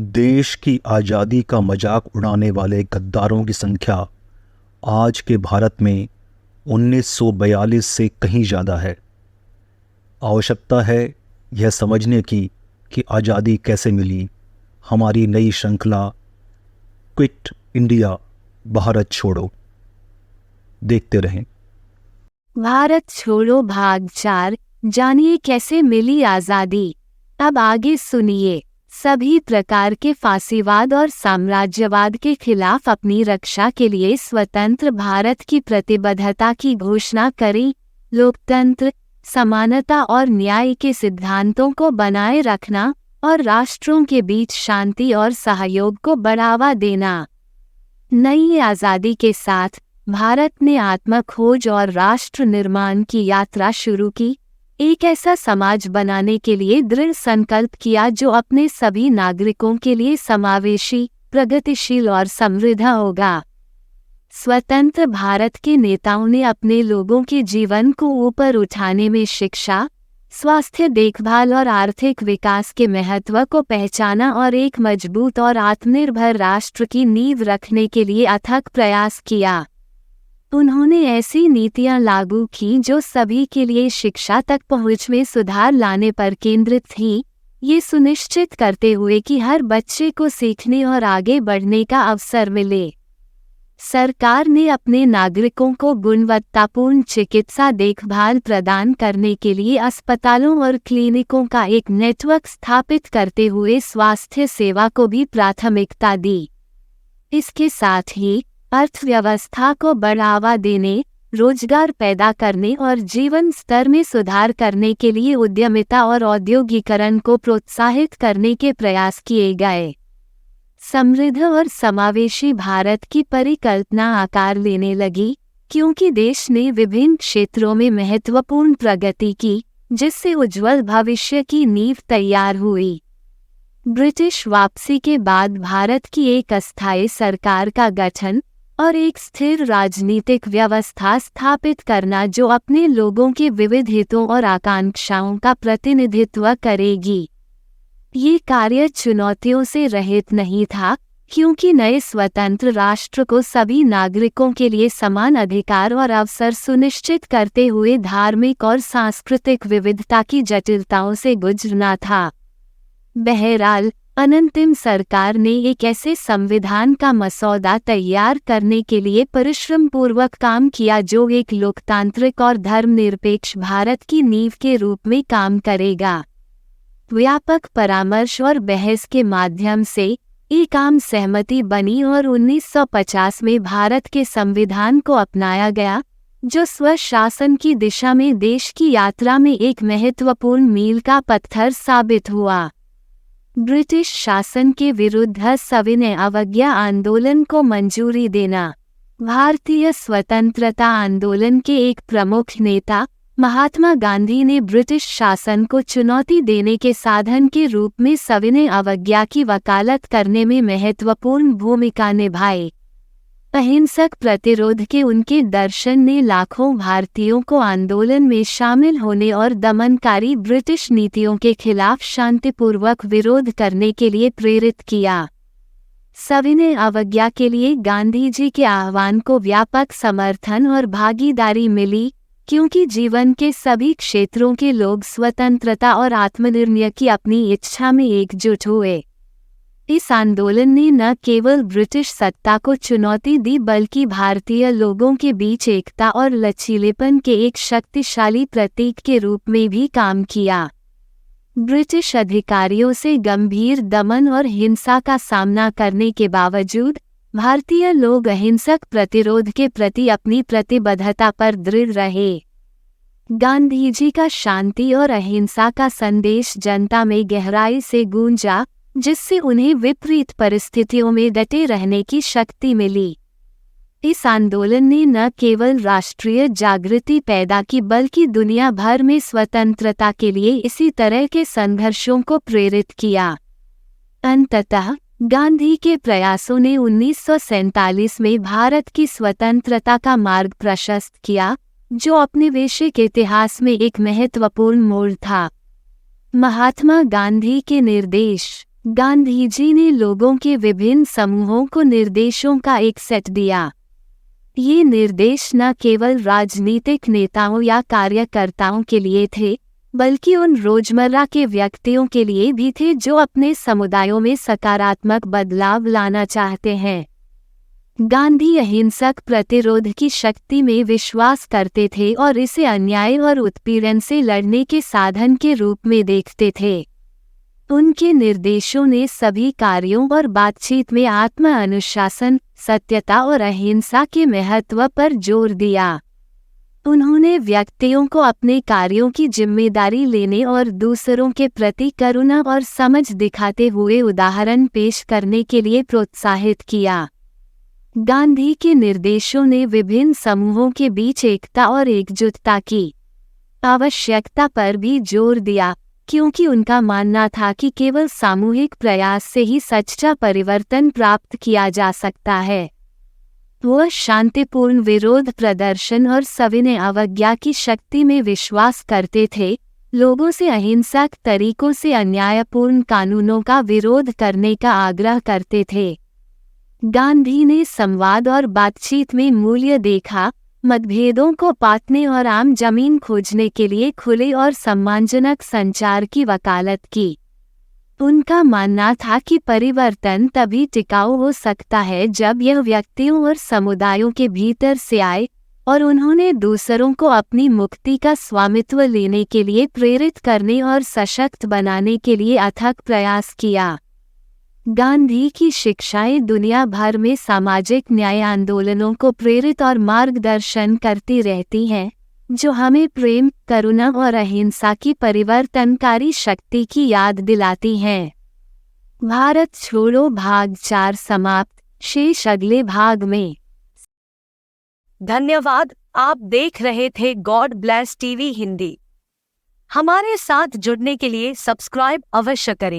देश की आज़ादी का मजाक उड़ाने वाले गद्दारों की संख्या आज के भारत में 1942 से कहीं ज़्यादा है। आवश्यकता है यह समझने की कि आज़ादी कैसे मिली। हमारी नई श्रृंखला क्विट इंडिया भारत छोड़ो, देखते रहें। भारत छोड़ो भाग 4, जानिए कैसे मिली आज़ादी। अब आगे सुनिए। सभी प्रकार के फांसीवाद और साम्राज्यवाद के खिलाफ अपनी रक्षा के लिए स्वतंत्र भारत की प्रतिबद्धता की घोषणा करें। लोकतंत्र, समानता और न्याय के सिद्धांतों को बनाए रखना और राष्ट्रों के बीच शांति और सहयोग को बढ़ावा देना। नई आज़ादी के साथ भारत ने आत्मखोज और राष्ट्र निर्माण की यात्रा शुरू की, एक ऐसा समाज बनाने के लिए दृढ़ संकल्प किया जो अपने सभी नागरिकों के लिए समावेशी, प्रगतिशील और समृद्ध होगा। स्वतंत्र भारत के नेताओं ने अपने लोगों के जीवन को ऊपर उठाने में शिक्षा, स्वास्थ्य देखभाल और आर्थिक विकास के महत्व को पहचाना और एक मजबूत और आत्मनिर्भर राष्ट्र की नींव रखने के लिए अथक प्रयास किया। उन्होंने ऐसी नीतियां लागू की जो सभी के लिए शिक्षा तक पहुंच में सुधार लाने पर केंद्रित थीं, ये सुनिश्चित करते हुए कि हर बच्चे को सीखने और आगे बढ़ने का अवसर मिले। सरकार ने अपने नागरिकों को गुणवत्तापूर्ण चिकित्सा देखभाल प्रदान करने के लिए अस्पतालों और क्लिनिकों का एक नेटवर्क स्थापित करते हुए स्वास्थ्य सेवा को भी प्राथमिकता दी। इसके साथ ही अर्थव्यवस्था को बढ़ावा देने, रोजगार पैदा करने और जीवन स्तर में सुधार करने के लिए उद्यमिता और औद्योगिकरण को प्रोत्साहित करने के प्रयास किए गए। समृद्ध और समावेशी भारत की परिकल्पना आकार लेने लगी, क्योंकि देश ने विभिन्न क्षेत्रों में महत्वपूर्ण प्रगति की, जिससे उज्जवल भविष्य की नींव तैयार हुई। ब्रिटिश वापसी के बाद भारत की एक अस्थायी सरकार का गठन और एक स्थिर राजनीतिक व्यवस्था स्थापित करना जो अपने लोगों के विविध हितों और आकांक्षाओं का प्रतिनिधित्व करेगी। ये कार्य चुनौतियों से रहित नहीं था, क्योंकि नए स्वतंत्र राष्ट्र को सभी नागरिकों के लिए समान अधिकार और अवसर सुनिश्चित करते हुए धार्मिक और सांस्कृतिक विविधता की जटिलताओं से गुजरना था। बहरहाल, अनंतिम सरकार ने एक ऐसे संविधान का मसौदा तैयार करने के लिए परिश्रमपूर्वक काम किया जो एक लोकतांत्रिक और धर्मनिरपेक्ष भारत की नींव के रूप में काम करेगा। व्यापक परामर्श और बहस के माध्यम से एक आम सहमति बनी और 1950 में भारत के संविधान को अपनाया गया, जो स्वशासन की दिशा में देश की यात्रा में एक महत्वपूर्ण मील का पत्थर साबित हुआ। ब्रिटिश शासन के विरुद्ध सविनय अवज्ञा आंदोलन को मंजूरी देना। भारतीय स्वतंत्रता आंदोलन के एक प्रमुख नेता महात्मा गांधी ने ब्रिटिश शासन को चुनौती देने के साधन के रूप में सविनय अवज्ञा की वकालत करने में महत्वपूर्ण भूमिका निभाई। अहिंसक प्रतिरोध के उनके दर्शन ने लाखों भारतीयों को आंदोलन में शामिल होने और दमनकारी ब्रिटिश नीतियों के खिलाफ शांतिपूर्वक विरोध करने के लिए प्रेरित किया। सविनय अवज्ञा के लिए गांधी जी के आह्वान को व्यापक समर्थन और भागीदारी मिली, क्योंकि जीवन के सभी क्षेत्रों के लोग स्वतंत्रता और आत्मनिर्णय की अपनी इच्छा में एकजुट हुए। इस आंदोलन ने न केवल ब्रिटिश सत्ता को चुनौती दी बल्कि भारतीय लोगों के बीच एकता और लचीलेपन के एक शक्तिशाली प्रतीक के रूप में भी काम किया। ब्रिटिश अधिकारियों से गंभीर दमन और हिंसा का सामना करने के बावजूद भारतीय लोग अहिंसक प्रतिरोध के प्रति अपनी प्रतिबद्धता पर दृढ़ रहे। गांधी जी का शांति और अहिंसा का संदेश जनता में गहराई से गूंजा, जिससे उन्हें विपरीत परिस्थितियों में डटे रहने की शक्ति मिली। इस आंदोलन ने न केवल राष्ट्रीय जागृति पैदा की बल्कि दुनिया भर में स्वतंत्रता के लिए इसी तरह के संघर्षों को प्रेरित किया। अंततः गांधी के प्रयासों ने 1947 में भारत की स्वतंत्रता का मार्ग प्रशस्त किया, जो अपने वैश्विक इतिहास में एक महत्वपूर्ण मोड़ था। महात्मा गांधी के निर्देश, गांधी जी ने लोगों के विभिन्न समूहों को निर्देशों का एक सेट दिया। ये निर्देश न केवल राजनीतिक नेताओं या कार्यकर्ताओं के लिए थे, बल्कि उन रोजमर्रा के व्यक्तियों के लिए भी थे जो अपने समुदायों में सकारात्मक बदलाव लाना चाहते हैं। गांधी अहिंसक प्रतिरोध की शक्ति में विश्वास करते थे और इसे अन्याय और उत्पीड़न से लड़ने के साधन के रूप में देखते थे। उनके निर्देशों ने सभी कार्यों और बातचीत में आत्म अनुशासन, सत्यता और अहिंसा के महत्व पर जोर दिया। उन्होंने व्यक्तियों को अपने कार्यों की जिम्मेदारी लेने और दूसरों के प्रति करुणा और समझ दिखाते हुए उदाहरण पेश करने के लिए प्रोत्साहित किया। गांधी के निर्देशों ने विभिन्न समूहों के बीच एकता और एकजुटता की आवश्यकता पर भी जोर दिया, क्योंकि उनका मानना था कि केवल सामूहिक प्रयास से ही सच्चा परिवर्तन प्राप्त किया जा सकता है। वह शांतिपूर्ण विरोध प्रदर्शन और सविनय अवज्ञा की शक्ति में विश्वास करते थे, लोगों से अहिंसक तरीकों से अन्यायपूर्ण कानूनों का विरोध करने का आग्रह करते थे। गांधी ने संवाद और बातचीत में मूल्य देखा, मतभेदों को पाटने और आम जमीन खोजने के लिए खुले और सम्मानजनक संचार की वकालत की। उनका मानना था कि परिवर्तन तभी टिकाऊ हो सकता है जब यह व्यक्तियों और समुदायों के भीतर से आए, और उन्होंने दूसरों को अपनी मुक्ति का स्वामित्व लेने के लिए प्रेरित करने और सशक्त बनाने के लिए अथक प्रयास किया। गांधी की शिक्षाएं दुनिया भर में सामाजिक न्याय आंदोलनों को प्रेरित और मार्गदर्शन करती रहती हैं, जो हमें प्रेम, करुणा और अहिंसा की परिवर्तनकारी शक्ति की याद दिलाती हैं। भारत छोड़ो भाग 4 समाप्त। शेष अगले भाग में। धन्यवाद। आप देख रहे थे गॉड ब्लेस टीवी हिंदी। हमारे साथ जुड़ने के लिए सब्सक्राइब अवश्य करें।